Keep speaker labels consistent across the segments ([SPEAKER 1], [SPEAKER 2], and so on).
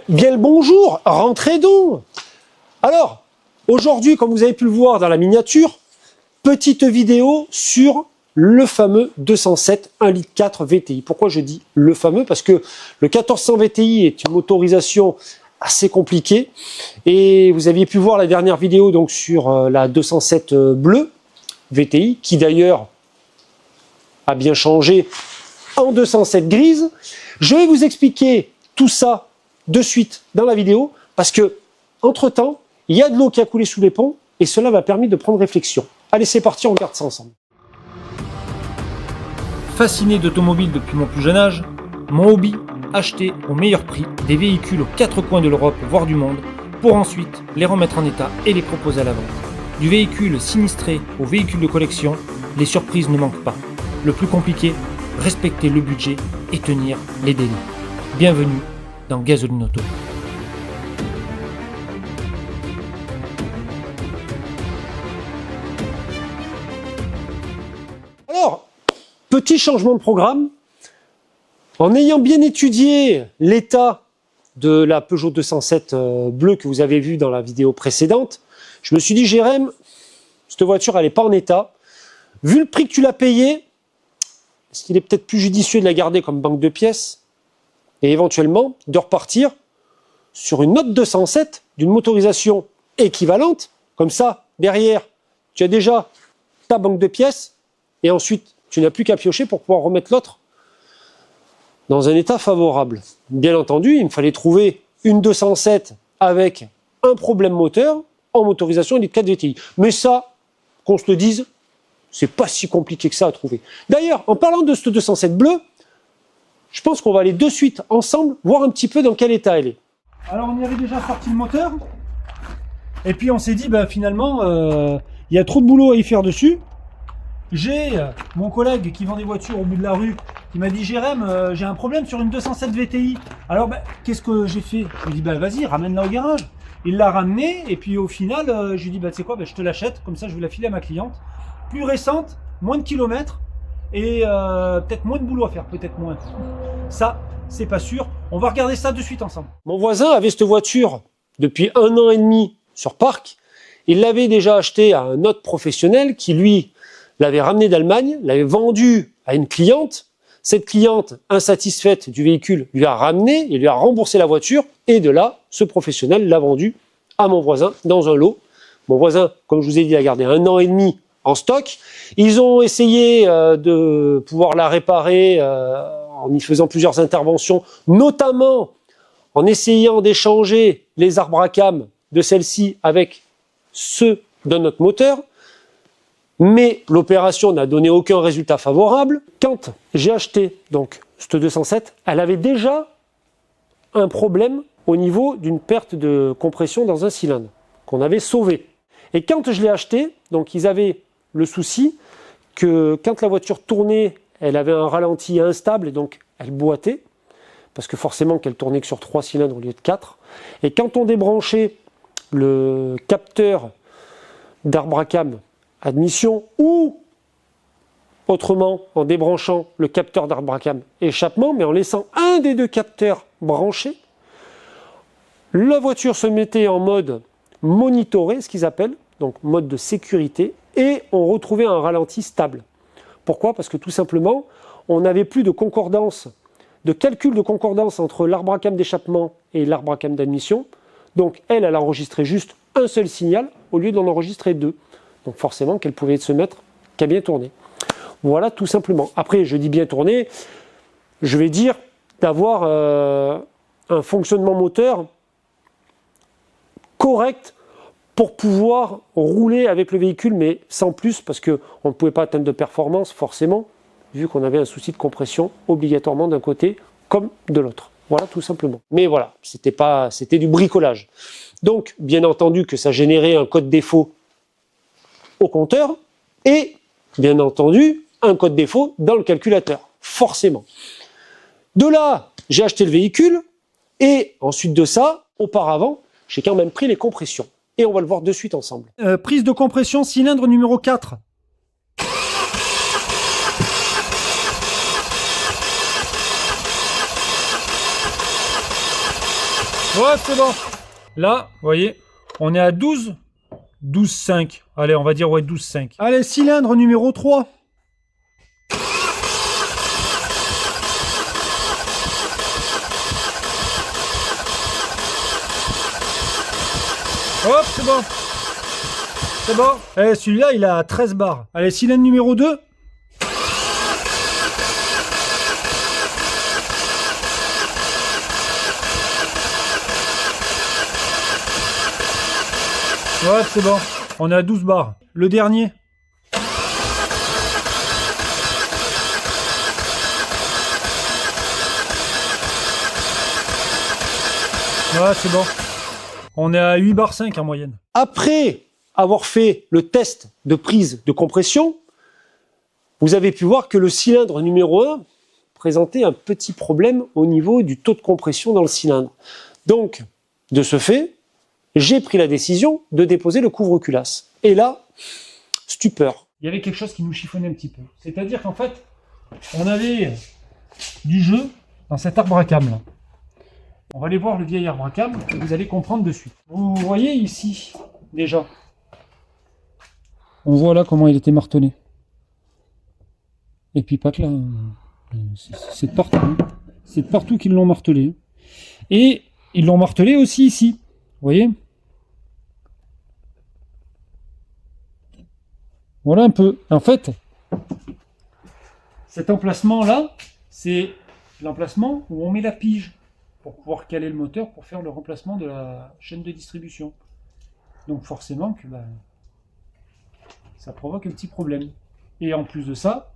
[SPEAKER 1] Bien le bonjour, rentrez donc. Alors, aujourd'hui, comme vous avez pu le voir dans la miniature, petite vidéo sur le fameux 207 1,4 litre VTI. Pourquoi je dis le fameux? Parce que le 1400 VTI est une motorisation assez compliquée. Et vous aviez pu voir la dernière vidéo donc sur la 207 bleue VTI, qui d'ailleurs a bien changé en 207 grise. Je vais vous expliquer tout ça de suite dans la vidéo, parce que entre temps, il y a de l'eau qui a coulé sous les ponts, et cela m'a permis de prendre réflexion. Allez, c'est parti, on regarde ça ensemble.
[SPEAKER 2] Fasciné d'automobile depuis mon plus jeune âge, mon hobby, acheter au meilleur prix des véhicules aux quatre coins de l'Europe, voire du monde, pour ensuite les remettre en état et les proposer à la vente. Du véhicule sinistré au véhicule de collection, les surprises ne manquent pas. Le plus compliqué, respecter le budget et tenir les délais. Bienvenue dans Gasoline Auto.
[SPEAKER 1] Alors, petit changement de programme. En ayant bien étudié l'état de la Peugeot 207 bleue que vous avez vu dans la vidéo précédente, je me suis dit, Jérém, cette voiture, elle n'est pas en état. Vu le prix que tu l'as payé, est-ce qu'il est peut-être plus judicieux de la garder comme banque de pièces et éventuellement de repartir sur une autre 207 d'une motorisation équivalente? Comme ça, derrière, tu as déjà ta banque de pièces et ensuite, tu n'as plus qu'à piocher pour pouvoir remettre l'autre dans un état favorable. Bien entendu, il me fallait trouver une 207 avec un problème moteur en motorisation 1,4 litre VTI. Mais ça, qu'on se le dise, c'est pas si compliqué que ça à trouver. D'ailleurs, en parlant de cette 207 bleue, je pense qu'on va aller de suite ensemble voir un petit peu dans quel état elle est.
[SPEAKER 2] Alors on y avait déjà sorti le moteur, et puis on s'est dit finalement il y a trop de boulot à y faire dessus. J'ai mon collègue qui vend des voitures au bout de la rue qui m'a dit, Jérém, j'ai un problème sur une 207 VTI. Alors qu'est-ce que j'ai fait? Je lui ai dit vas-y, ramène-la au garage. Il l'a ramenée, et puis au final je lui ai dit tu sais quoi, je te l'achète, comme ça je vais la filer à ma cliente. Plus récente, moins de kilomètres, et peut-être moins de boulot à faire, peut-être moins. Ça, c'est pas sûr. On va regarder ça de suite ensemble.
[SPEAKER 1] Mon voisin avait cette voiture depuis 1 an et demi sur parc. Il l'avait déjà acheté à un autre professionnel qui, lui, l'avait ramené d'Allemagne, l'avait vendu à une cliente. Cette cliente, insatisfaite du véhicule, lui a ramené et lui a remboursé la voiture. Et de là, ce professionnel l'a vendu à mon voisin dans un lot. Mon voisin, comme je vous ai dit, a gardé 1 an et demi en stock. Ils ont essayé de pouvoir la réparer en y faisant plusieurs interventions, notamment en essayant d'échanger les arbres à cam de celle-ci avec ceux de notre moteur. Mais l'opération n'a donné aucun résultat favorable. Quand j'ai acheté donc cette 207, elle avait déjà un problème au niveau d'une perte de compression dans un cylindre qu'on avait sauvé. Et quand je l'ai acheté, donc ils avaient le souci que quand la voiture tournait, elle avait un ralenti instable et donc elle boitait, parce que forcément qu'elle tournait que sur 3 cylindres au lieu de 4. Et quand on débranchait le capteur d'arbre à cam admission, ou autrement en débranchant le capteur d'arbre à cam échappement, mais en laissant un des deux capteurs branché, la voiture se mettait en mode monitoré, ce qu'ils appellent, donc mode de sécurité, et on retrouvait un ralenti stable. Pourquoi? Parce que tout simplement, on n'avait plus de concordance, de calcul de concordance entre l'arbre à cam d'échappement et l'arbre à cam d'admission. Donc elle enregistrait juste un seul signal au lieu d'en enregistrer 2. Donc forcément qu'elle pouvait se mettre qu'à bien tourner. Voilà tout simplement. Après, je dis bien tourner, je vais dire d'avoir un fonctionnement moteur correct pour pouvoir rouler avec le véhicule, mais sans plus, parce qu'on ne pouvait pas atteindre de performance forcément, vu qu'on avait un souci de compression obligatoirement d'un côté comme de l'autre. Voilà tout simplement. Mais voilà, c'était du bricolage. Donc, bien entendu que ça générait un code défaut au compteur et, bien entendu, un code défaut dans le calculateur, forcément. De là, j'ai acheté le véhicule et ensuite de ça, auparavant, j'ai quand même pris les compressions. Et on va le voir de suite ensemble.
[SPEAKER 2] Prise de compression cylindre numéro 4. Ouais, c'est bon. Là, vous voyez, on est à 12, 12,5. Allez, on va dire ouais 12,5. Allez, cylindre numéro 3. Hop, c'est bon. C'est bon. Eh, celui-là, il a 13 bars. Allez, cylindre numéro 2. Ouais, c'est bon. On est à 12 bars. Le dernier. Ouais, c'est bon. On est à 8 bars 5 en moyenne.
[SPEAKER 1] Après avoir fait le test de prise de compression, vous avez pu voir que le cylindre numéro 1 présentait un petit problème au niveau du taux de compression dans le cylindre. Donc, de ce fait, j'ai pris la décision de déposer le couvre-culasse. Et là, stupeur.
[SPEAKER 2] Il y avait quelque chose qui nous chiffonnait un petit peu. C'est-à-dire qu'en fait, on avait du jeu dans cet arbre à cam là. On va aller voir le vieil arbre à cam et vous allez comprendre de suite. Vous voyez ici, déjà, on voit là comment il était martelé. Et puis pas que là, c'est de partout. C'est de partout qu'ils l'ont martelé. Et ils l'ont martelé aussi ici. Vous voyez? Voilà un peu. En fait, cet emplacement-là, c'est l'emplacement où on met la pige pour pouvoir caler le moteur pour faire le remplacement de la chaîne de distribution. Donc forcément que ça provoque un petit problème. Et en plus de ça,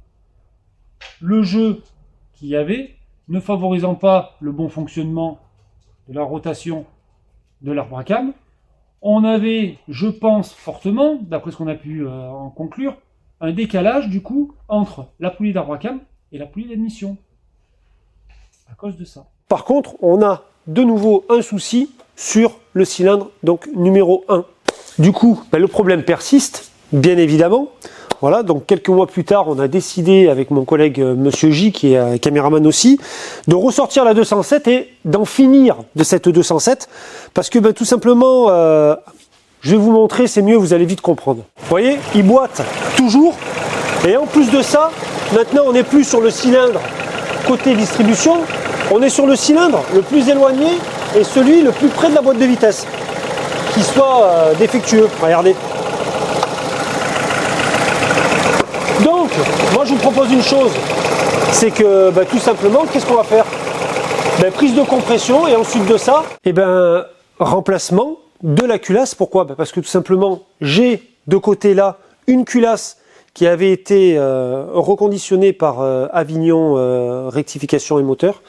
[SPEAKER 2] le jeu qu'il y avait, ne favorisant pas le bon fonctionnement de la rotation de l'arbre à cam, on avait, je pense fortement, d'après ce qu'on a pu en conclure, un décalage du coup entre la poulie d'arbre à cam et la poulie d'admission. À cause de ça.
[SPEAKER 1] Par contre, on a de nouveau un souci sur le cylindre donc numéro 1. Du coup, le problème persiste, bien évidemment. Voilà, donc quelques mois plus tard, on a décidé avec mon collègue Monsieur J, qui est caméraman aussi, de ressortir la 207 et d'en finir de cette 207. Parce que tout simplement, je vais vous montrer, c'est mieux, vous allez vite comprendre. Vous voyez, il boite toujours. Et en plus de ça, maintenant on n'est plus sur le cylindre côté distribution, on est sur le cylindre le plus éloigné et celui le plus près de la boîte de vitesse, qui soit défectueux. Regardez. Donc, moi je vous propose une chose, c'est que tout simplement, qu'est-ce qu'on va faire? Prise de compression et ensuite de ça, remplacement de la culasse. Pourquoi? Parce que tout simplement, j'ai de côté là une culasse qui avait été reconditionnée par Avignon Rectification et Moteur.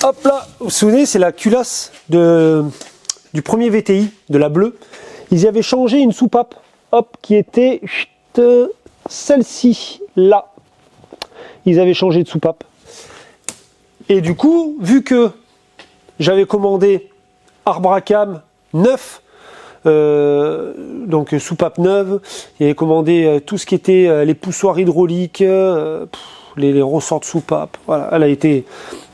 [SPEAKER 1] Hop là, vous vous souvenez, c'est la culasse du premier VTI, de la bleue. Ils y avaient changé une soupape, hop, qui était celle-ci, là. Ils avaient changé de soupape. Et du coup, vu que j'avais commandé arbre à cam neuf, donc soupape neuve, j'avais commandé tout ce qui était les poussoirs hydrauliques, les ressorts de soupape, voilà, elle a été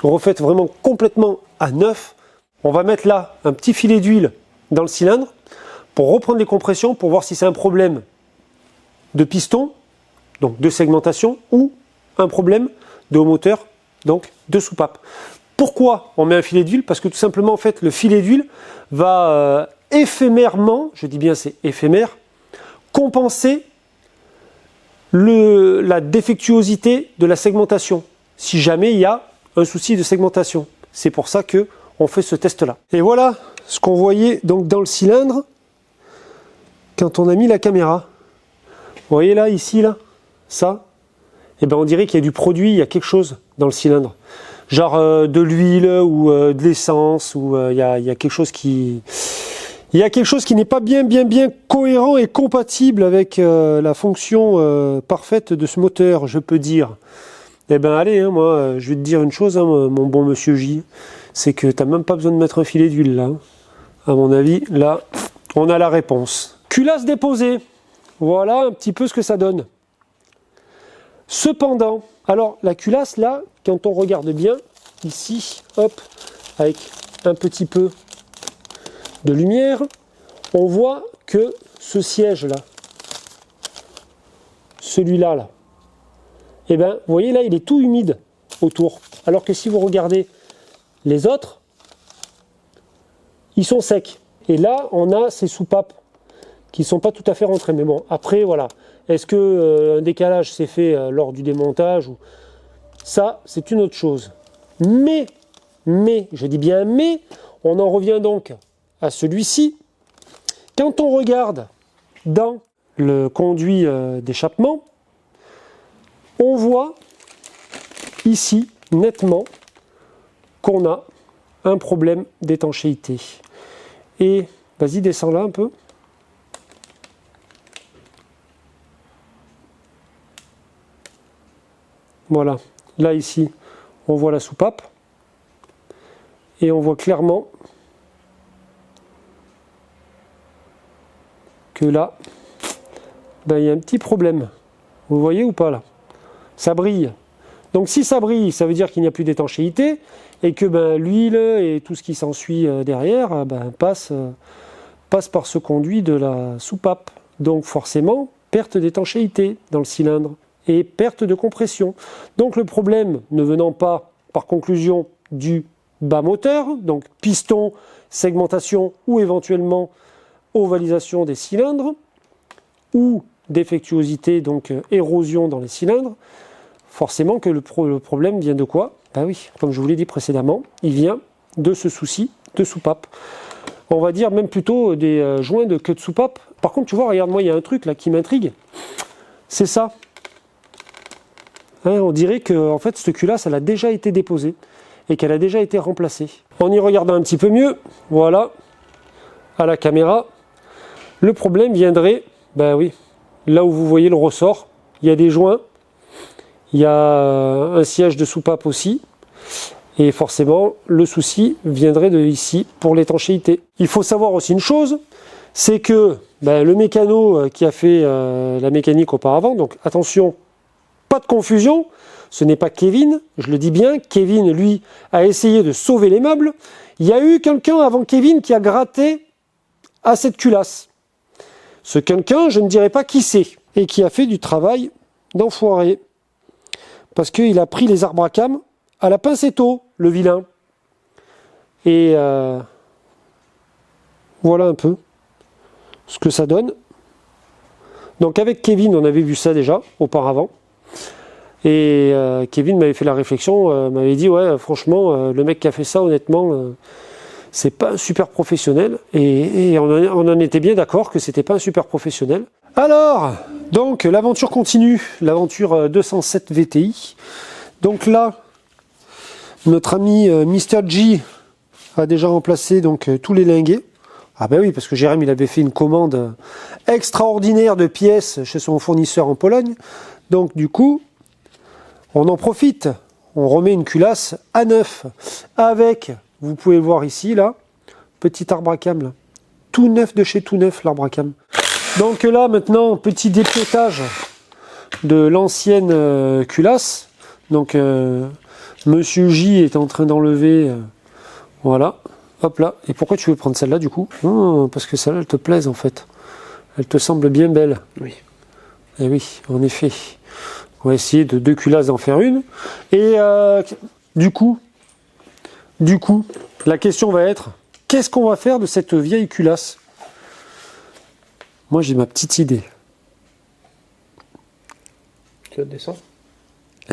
[SPEAKER 1] refaite vraiment complètement à neuf. On va mettre là un petit filet d'huile dans le cylindre pour reprendre les compressions, pour voir si c'est un problème de piston, donc de segmentation, ou un problème de haut moteur, donc de soupape. Pourquoi on met un filet d'huile? Parce que tout simplement, en fait, le filet d'huile va éphémèrement, je dis bien c'est éphémère, compenser la défectuosité de la segmentation, si jamais il y a un souci de segmentation. C'est pour ça que on fait ce test-là. Et voilà ce qu'on voyait donc dans le cylindre quand on a mis la caméra. Vous voyez là, ici, là, ça, on dirait qu'il y a du produit, il y a quelque chose dans le cylindre. Genre de l'huile ou de l'essence, ou il y a quelque chose qui... Il y a quelque chose qui n'est pas bien cohérent et compatible avec la fonction parfaite de ce moteur, je peux dire. Allez, moi, je vais te dire une chose, mon bon monsieur J, c'est que tu n'as même pas besoin de mettre un filet d'huile là. À mon avis, là, on a la réponse. Culasse déposée. Voilà un petit peu ce que ça donne. Cependant, alors la culasse là, quand on regarde bien, ici, hop, avec un petit peu de lumière, on voit que ce siège-là, celui-là, là, eh bien, vous voyez là, il est tout humide autour. Alors que si vous regardez les autres, ils sont secs. Et là, on a ces soupapes qui ne sont pas tout à fait rentrées. Mais bon, après, voilà. Est-ce qu'un décalage s'est fait lors du démontage ou... Ça, c'est une autre chose. Mais, je dis bien mais, on en revient donc à celui-ci. Quand on regarde dans le conduit d'échappement, on voit ici nettement qu'on a un problème d'étanchéité. Et vas-y, descends là un peu. Voilà, là ici, on voit la soupape et on voit clairement que là, ben, il y a un petit problème. Vous voyez ou pas là? Ça brille. Donc si ça brille, ça veut dire qu'il n'y a plus d'étanchéité et que ben, l'huile et tout ce qui s'ensuit derrière ben, passe par ce conduit de la soupape. Donc forcément, perte d'étanchéité dans le cylindre et perte de compression. Donc le problème ne venant pas par conclusion du bas moteur, donc piston, segmentation ou éventuellement ovalisation des cylindres ou défectuosité, donc érosion dans les cylindres, forcément que le problème vient de quoi? Ben oui, comme je vous l'ai dit précédemment, il vient de ce souci de soupape. On va dire même plutôt des joints de queue de soupape. Par contre, tu vois, regarde-moi, il y a un truc là qui m'intrigue. C'est ça. Hein, on dirait que en fait, cette culasse, elle a déjà été déposée et qu'elle a déjà été remplacée. En y regardant un petit peu mieux, voilà, à la caméra, le problème viendrait, ben oui, là où vous voyez le ressort, il y a des joints, il y a un siège de soupape aussi, et forcément, le souci viendrait de ici pour l'étanchéité. Il faut savoir aussi une chose, c'est que ben, le mécano qui a fait la mécanique auparavant, donc attention, pas de confusion, ce n'est pas Kevin, je le dis bien, Kevin, lui, a essayé de sauver les meubles. Il y a eu quelqu'un avant Kevin qui a gratté à cette culasse. Ce quelqu'un, je ne dirais pas qui c'est, et qui a fait du travail d'enfoiré. Parce qu'il a pris les arbres à cam à la pincetto, le vilain. Et voilà un peu ce que ça donne. Donc avec Kevin, on avait vu ça déjà auparavant. Et Kevin m'avait fait la réflexion, m'avait dit ouais franchement le mec qui a fait ça honnêtement c'est pas un super professionnel et on en était bien d'accord que c'était pas un super professionnel. Alors donc l'aventure continue, l'aventure 207 VTI. Donc là notre ami Mr G a déjà remplacé donc tous les linguets. Ah ben oui parce que Jérém il avait fait une commande extraordinaire de pièces chez son fournisseur en Pologne. Donc du coup on en profite, on remet une culasse à neuf avec, vous pouvez le voir ici là, petit arbre à cam là, tout neuf de chez tout neuf l'arbre à cam. Donc là maintenant petit dépiétage de l'ancienne culasse. Donc Monsieur J est en train d'enlever, voilà, hop là. Et pourquoi tu veux prendre celle-là du coup? Parce que celle-là elle te plaise en fait, elle te semble bien belle. Oui. Et oui, en effet. On va essayer de deux culasses d'en faire une. Et du coup, la question va être, qu'est-ce qu'on va faire de cette vieille culasse? Moi, j'ai ma petite idée.
[SPEAKER 3] Tu vas descendre?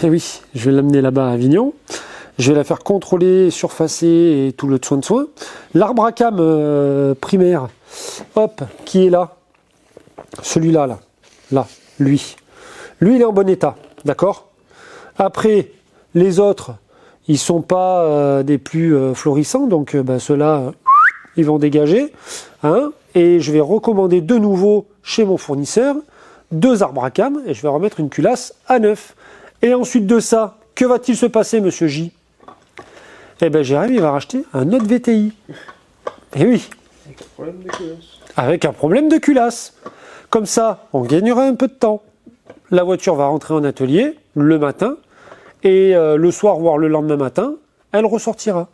[SPEAKER 1] Eh oui, je vais l'amener là-bas à Avignon. Je vais la faire contrôler, surfacer et tout le soin de soin. L'arbre à cam primaire, hop, qui est là. Celui-là, là, lui. Lui, il est en bon état, d'accord? Après, les autres, ils sont pas des plus florissants, donc ceux-là, ils vont dégager. Hein, et je vais recommander de nouveau chez mon fournisseur 2 arbres à cam, et je vais remettre une culasse à neuf. Et ensuite de ça, que va-t-il se passer, Monsieur J? Eh bien, Jérém, il va racheter un autre VTI. Eh oui.
[SPEAKER 3] Avec un problème de culasse.
[SPEAKER 1] Avec un problème de culasse. Comme ça, on gagnera un peu de temps. La voiture va rentrer en atelier le matin et le soir, voire le lendemain matin, elle ressortira.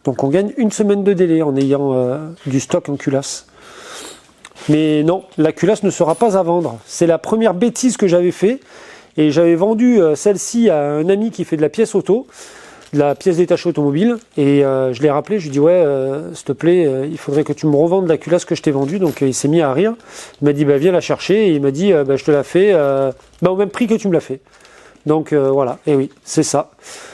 [SPEAKER 1] Donc on gagne une semaine de délai en ayant du stock en culasse. Mais non, la culasse ne sera pas à vendre. C'est la première bêtise que j'avais fait. Et j'avais vendu celle-ci à un ami qui fait de la pièce auto, de la pièce détachée automobile. Et je l'ai rappelé, je lui ai dit ouais, s'il te plaît, il faudrait que tu me revendes la culasse que je t'ai vendue. Donc il s'est mis à rire. Il m'a dit bah, viens la chercher. Et il m'a dit bah, je te la fais au même prix que tu me l'as fait. Donc voilà, et oui, c'est ça.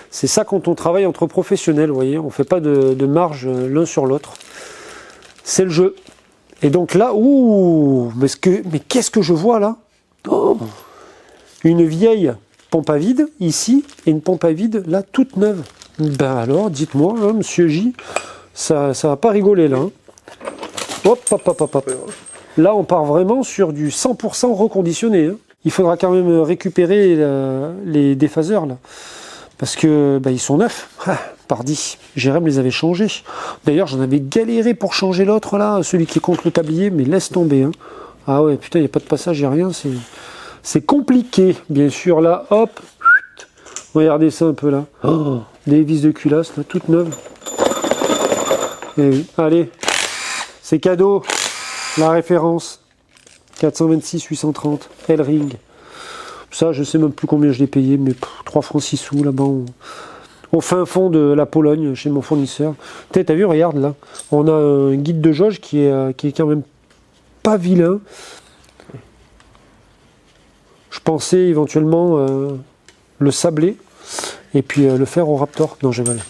[SPEAKER 1] C'est ça quand on travaille entre professionnels, vous voyez, on ne fait pas de marge l'un sur l'autre. C'est le jeu. Et donc là, ouh, mais qu'est-ce que je vois là? Oh, une vieille pompe à vide ici et une pompe à vide là toute neuve. Ben alors, dites-moi, hein, monsieur J, ça va pas rigoler là. Hein. Hop, hop, hop, hop, hop. Là, on part vraiment sur du 100% reconditionné. Hein. Il faudra quand même récupérer les déphaseurs là. Parce que ils sont neufs. Ah, pardi, Jérém les avait changés. D'ailleurs, j'en avais galéré pour changer l'autre là, celui qui est contre le tablier, mais laisse tomber. Hein. Ah ouais, putain, il n'y a pas de passage, il n'y a rien. C'est compliqué, bien sûr. Là, hop. Regardez ça un peu là. Oh, des vis de culasse, là, toutes neuves. Et oui, allez. C'est cadeau. La référence. 426 830. L-Ring. Ça, je sais même plus combien je l'ai payé, mais 3 francs 6 sous là-bas, au fin fond de la Pologne, chez mon fournisseur. T'as vu, regarde là, on a un guide de jauge qui est quand même pas vilain. Je pensais éventuellement le sabler et puis le faire au Raptor. Non, je rigole.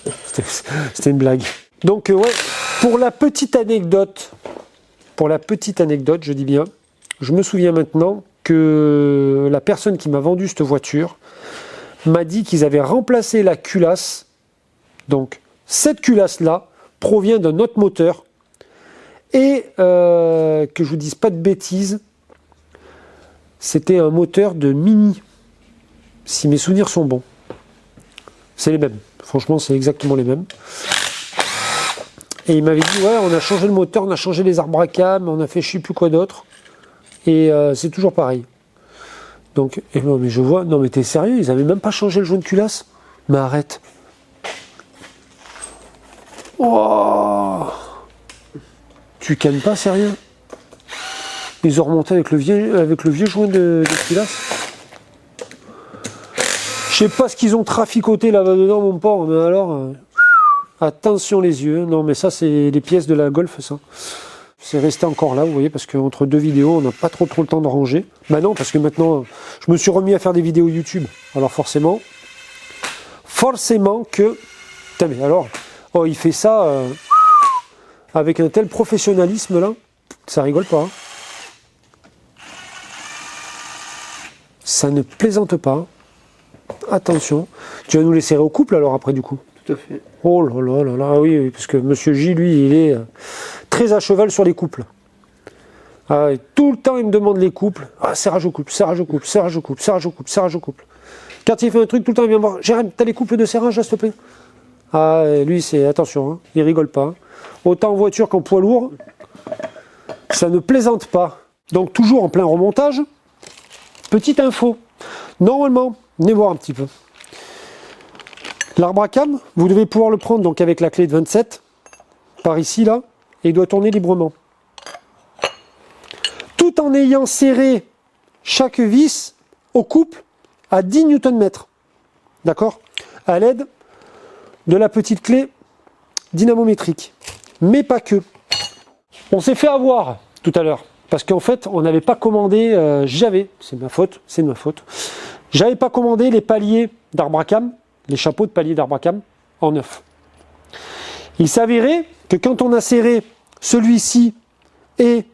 [SPEAKER 1] C'était une blague. Donc ouais, pour la petite anecdote, je dis bien, je me souviens maintenant que la personne qui m'a vendu cette voiture m'a dit qu'ils avaient remplacé la culasse. Donc, cette culasse-là provient d'un autre moteur. Et que je vous dise pas de bêtises, c'était un moteur de Mini. Si mes souvenirs sont bons. C'est les mêmes. Franchement, c'est exactement les mêmes. Et il m'avait dit, ouais, on a changé le moteur, on a changé les arbres à cam, on a fait je sais plus quoi d'autre. Et c'est toujours pareil. Donc, non, mais je vois, non mais t'es sérieux, ils avaient même pas changé le jaune culasse? Mais arrête. Oh, tu cannes pas, sérieux? Ils ont remonté avec le vieux joint de culasse. Je sais pas ce qu'ils ont traficoté là-bas dedans, mon porc, mais alors, attention les yeux. Non mais ça, c'est les pièces de la Golf, ça. C'est resté encore là, vous voyez, parce qu'entre deux vidéos, on n'a pas trop le temps de ranger. Bah non, parce que maintenant, je me suis remis à faire des vidéos YouTube. Alors forcément que... Putain, mais alors, oh, il fait ça avec un tel professionnalisme, là, ça rigole pas. Hein. Ça ne plaisante pas. Hein. Attention. Tu vas nous les serrer au couple, alors, après, du coup?
[SPEAKER 3] Tout à fait.
[SPEAKER 1] Oh là là là là, oui, parce que Monsieur J, lui, il est très à cheval sur les couples. Ah, et tout le temps, il me demande les couples. Ah, serrage au couple, serrage au couple, serrage au couple, serrage au couple, serrage au couple. Quand il fait un truc, tout le temps, il vient me voir. Jérém, t'as les couples de serrage, là, s'il te plaît? Ah, et lui, c'est... Attention, hein, il rigole pas. Hein. Autant en voiture qu'en poids lourd, ça ne plaisante pas. Donc, toujours en plein remontage. Petite info. Normalement, venez voir un petit peu. L'arbre à cam, vous devez pouvoir le prendre donc avec la clé de 27, par ici, là, et il doit tourner librement. Tout en ayant serré chaque vis au couple à 10 Nm. D'accord? À l'aide de la petite clé dynamométrique. Mais pas que. On s'est fait avoir tout à l'heure, parce qu'en fait, on n'avait pas commandé, c'est de ma faute, j'avais pas commandé les paliers d'arbre à cam, les chapeaux de palier d'arbre à cam en neuf. Il s'avérait que quand on a serré celui-ci et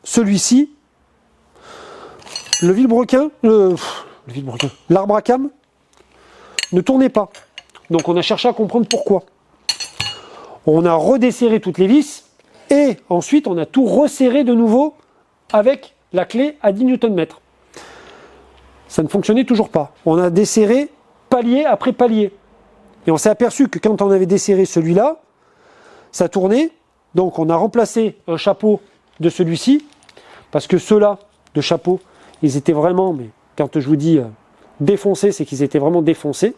[SPEAKER 1] celui-ci, l'arbre à cam ne tournait pas. Donc on a cherché à comprendre pourquoi. On a redesserré toutes les vis et ensuite on a tout resserré de nouveau avec la clé à 10 Nm. Ça ne fonctionnait toujours pas. On a desserré palier après palier. Et on s'est aperçu que quand on avait desserré celui-là, ça tournait. Donc on a remplacé un chapeau de celui-ci, parce que ceux-là de chapeau, ils étaient vraiment, mais quand je vous dis défoncés, c'est qu'ils étaient vraiment défoncés.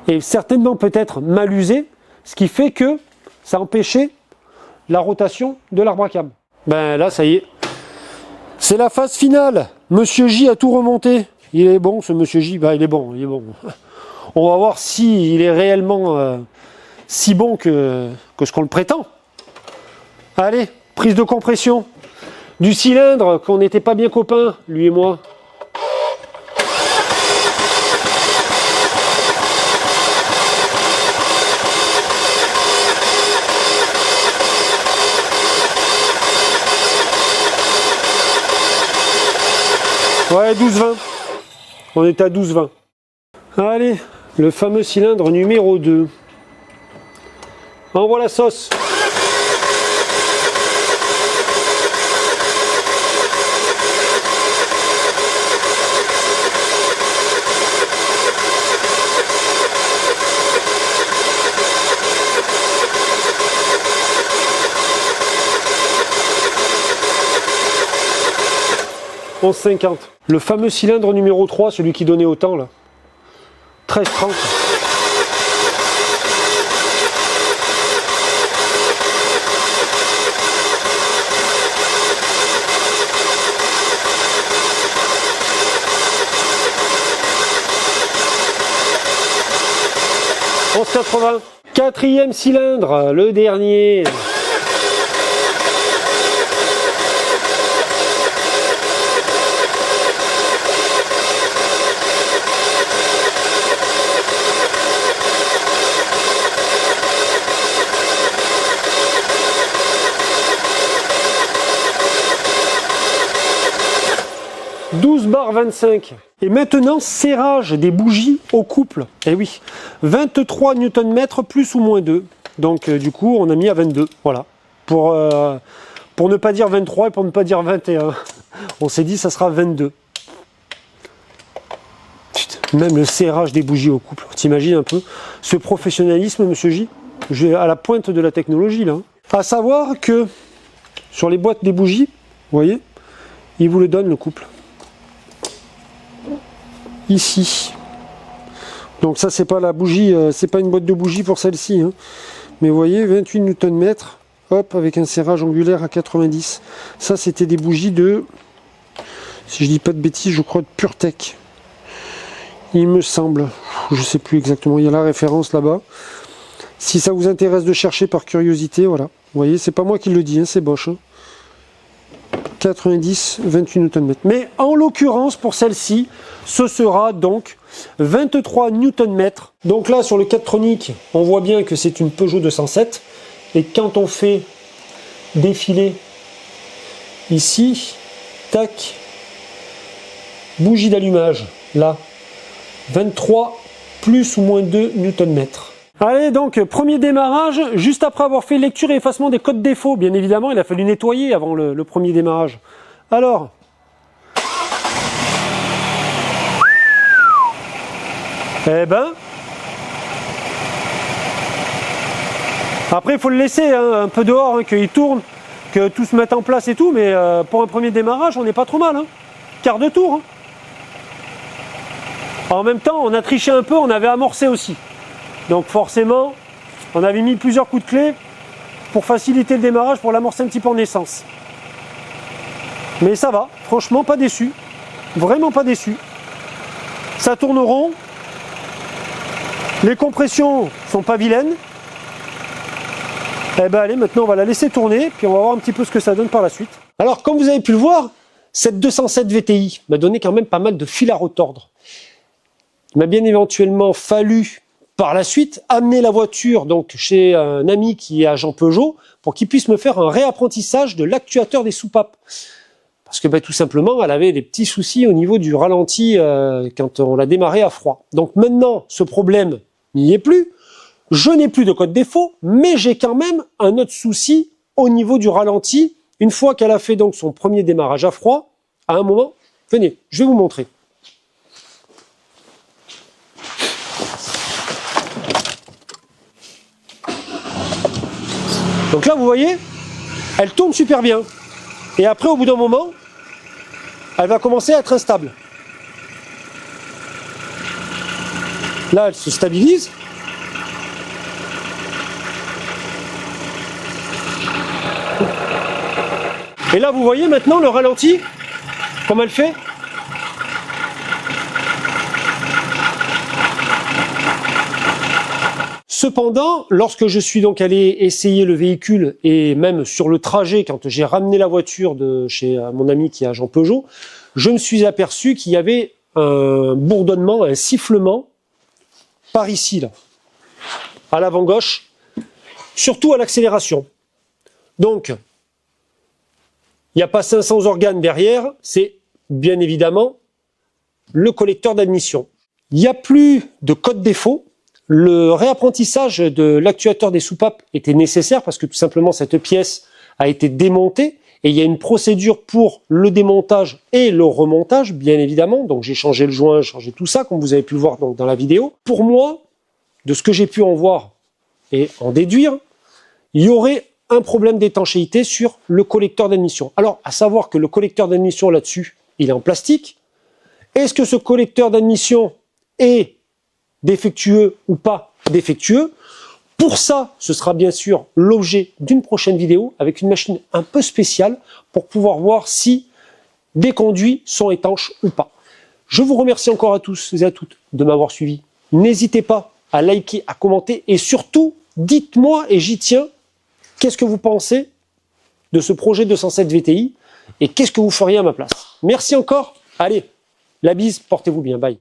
[SPEAKER 1] Et certainement peut-être mal usés, ce qui fait que ça empêchait la rotation de l'arbre à câble. Ben là, ça y est. C'est la phase finale. Monsieur J a tout remonté. Il est bon, ce Monsieur J. Ben, il est bon, il est bon. On va voir s'il est réellement si bon que ce qu'on le prétend. Allez, prise de compression du cylindre, qu'on n'était pas bien copains, lui et moi. Ouais, 12-20. On est à 12-20. Allez, le fameux cylindre numéro 2. Envoie la sauce. « 11,50. Le fameux cylindre numéro 3, celui qui donnait autant là. 13,30. « 11,80. Quatrième cylindre, le dernier. « 12,25 ». Et maintenant, serrage des bougies au couple. Eh oui, 23 Nm plus ou moins 2. Donc du coup, on a mis à 22. Voilà. Pour ne pas dire 23 et pour ne pas dire 21. On s'est dit, ça sera 22. Putain, même le serrage des bougies au couple. T'imagines un peu ce professionnalisme, monsieur J? À la pointe de la technologie, là. À savoir que sur les boîtes des bougies, vous voyez, il vous le donne, le couple. Ici. Donc ça, c'est pas la bougie, c'est pas une boîte de bougies pour celle-ci, hein. Mais vous voyez, 28 Nm, hop, avec un serrage angulaire à 90. Ça, c'était des bougies de, si je dis pas de bêtises, je crois de PureTech. Il me semble, je sais plus exactement, il y a la référence là-bas. Si ça vous intéresse de chercher par curiosité, voilà. Vous voyez, c'est pas moi qui le dis, hein, c'est Bosch. Hein. 90, 28 Nm. Mais en l'occurrence, pour celle-ci, ce sera donc 23 Nm. Donc là, sur le Captronic, on voit bien que c'est une Peugeot 207. Et quand on fait défiler ici, tac, bougie d'allumage, là, 23 plus ou moins 2 Nm. Allez, donc, premier démarrage, juste après avoir fait lecture et effacement des codes défauts. Bien évidemment, il a fallu nettoyer avant le premier démarrage. Alors, eh ben, après, il faut le laisser hein, un peu dehors, hein, qu'il tourne, que tout se mette en place et tout, mais pour un premier démarrage, on n'est pas trop mal. Hein. Quart de tour. Hein. En même temps, on a triché un peu, on avait amorcé aussi. Donc forcément, on avait mis plusieurs coups de clé pour faciliter le démarrage, pour l'amorcer un petit peu en essence. Mais ça va, franchement pas déçu. Vraiment pas déçu. Ça tourne rond. Les compressions sont pas vilaines. Eh ben allez, maintenant on va la laisser tourner, puis on va voir un petit peu ce que ça donne par la suite. Alors comme vous avez pu le voir, cette 207 VTI m'a donné quand même pas mal de fil à retordre. Il m'a bien éventuellement fallu par la suite amener la voiture donc chez un ami qui est agent Peugeot pour qu'il puisse me faire un réapprentissage de l'actuateur des soupapes. Parce que tout simplement, elle avait des petits soucis au niveau du ralenti quand on l'a démarré à froid. Donc maintenant, ce problème n'y est plus. Je n'ai plus de code défaut, mais j'ai quand même un autre souci au niveau du ralenti. Une fois qu'elle a fait donc son premier démarrage à froid, à un moment, venez, je vais vous montrer. Donc là, vous voyez, elle tourne super bien. Et après, au bout d'un moment, elle va commencer à être instable. Là, elle se stabilise. Et là, vous voyez maintenant le ralenti, comme elle fait. Cependant, lorsque je suis donc allé essayer le véhicule et même sur le trajet, quand j'ai ramené la voiture de chez mon ami qui est agent Peugeot, je me suis aperçu qu'il y avait un bourdonnement, un sifflement par ici, là, à l'avant gauche, surtout à l'accélération. Donc, il n'y a pas 500 organes derrière, c'est bien évidemment le collecteur d'admission. Il n'y a plus de code défaut. Le réapprentissage de l'actuateur des soupapes était nécessaire parce que tout simplement cette pièce a été démontée et il y a une procédure pour le démontage et le remontage, bien évidemment. Donc j'ai changé le joint, changé tout ça, comme vous avez pu le voir donc, dans la vidéo. Pour moi, de ce que j'ai pu en voir et en déduire, il y aurait un problème d'étanchéité sur le collecteur d'admission. Alors, à savoir que le collecteur d'admission là-dessus, il est en plastique. Est-ce que ce collecteur d'admission est défectueux ou pas défectueux? Pour ça, ce sera bien sûr l'objet d'une prochaine vidéo avec une machine un peu spéciale pour pouvoir voir si des conduits sont étanches ou pas. Je vous remercie encore à tous et à toutes de m'avoir suivi. N'hésitez pas à liker, à commenter et surtout, dites-moi, et j'y tiens, qu'est-ce que vous pensez de ce projet 207 VTI et qu'est-ce que vous feriez à ma place? Merci encore. Allez, la bise, portez-vous bien. Bye.